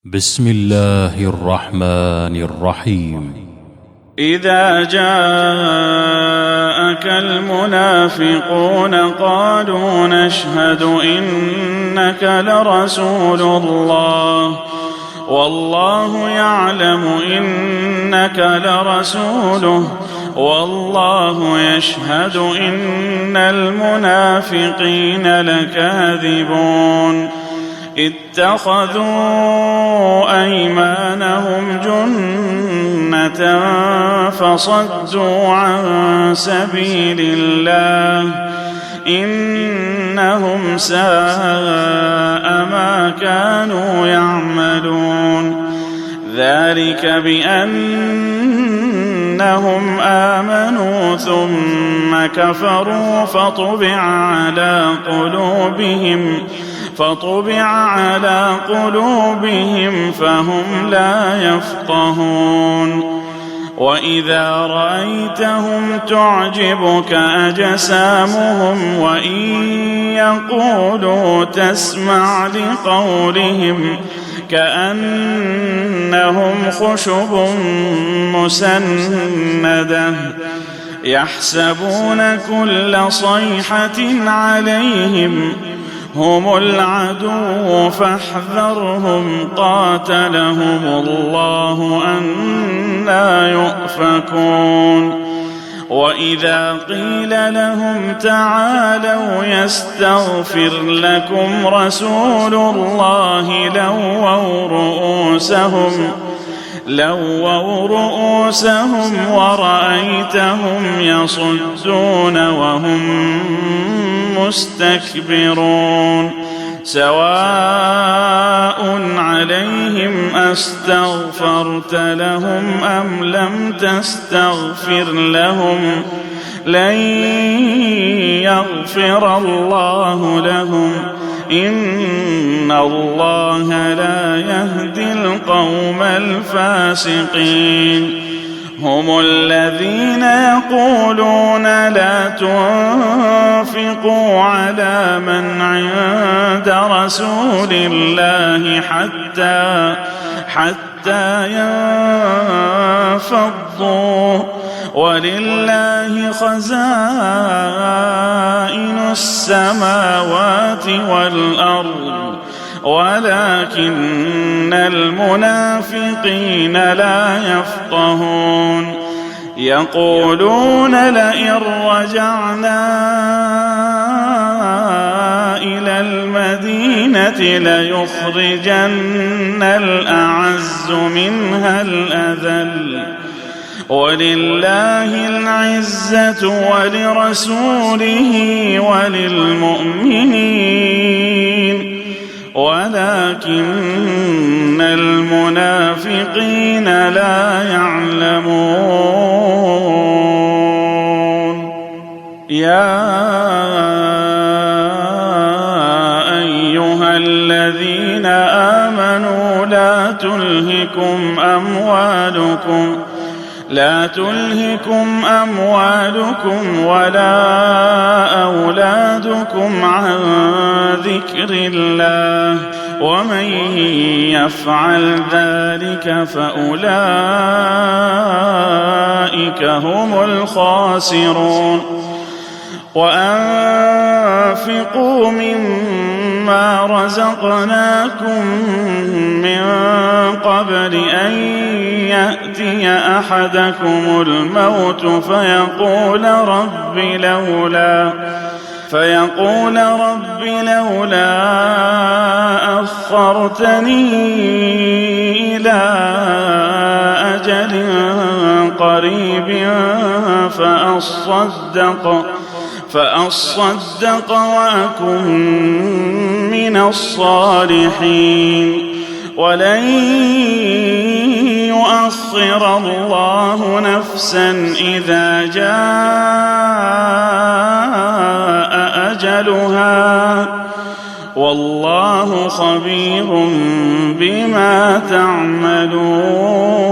بسم الله الرحمن الرحيم. إذا جاءك المنافقون قالوا نشهد إنك لرسول الله والله يعلم إنك لرسوله والله يشهد إن المنافقين لكاذبون اتخذوا أيمانهم جنة فصدوا عن سبيل الله إنهم ساء ما كانوا يعملون ذلك بأنهم آمنوا ثم كفروا فطبع على قلوبهم فهم لا يفقهون وإذا رأيتهم تعجبك أجسامهم وإن يقولوا تسمع لقولهم كأنهم خشب مسندة يحسبون كل صيحة عليهم هم العدو فاحذرهم قاتلهم الله أنى يؤفكون وإذا قيل لهم تعالوا يستغفر لكم رسول الله لووا رؤوسهم ورأيتهم يصدون وهم مستكبرون سواء عليهم أستغفرت لهم أم لم تستغفر لهم لن يغفر الله لهم إن الله لا يهدي القوم الفاسقين هم الذين يقولون لا تنفقوا على من عند رسول الله حتى ينفضوا ولله خزائن السماوات والأرض ولكن المنافقين لا يفقهون يقولون لئن رجعنا إلى المدينة ليخرجن الأعز منها الأذل ولله العزة ولرسوله وللمؤمنين ولكن المنافقين لا يعلمون يا أيها الذين آمنوا لا تلهكم أموالكم ولا أولادكم عن ذكر الله ومن يفعل ذلك فأولئك هم الخاسرون وأنفقوا مما رزقناكم من قبل أن يأتي أحدكم الموت فيقول رب لولا أخرتني إلى أجل قريب فأصدق وأكن من الصالحين ولن يؤخر الله نفسا إذا جاء أجلها والله خبير بما تعملون.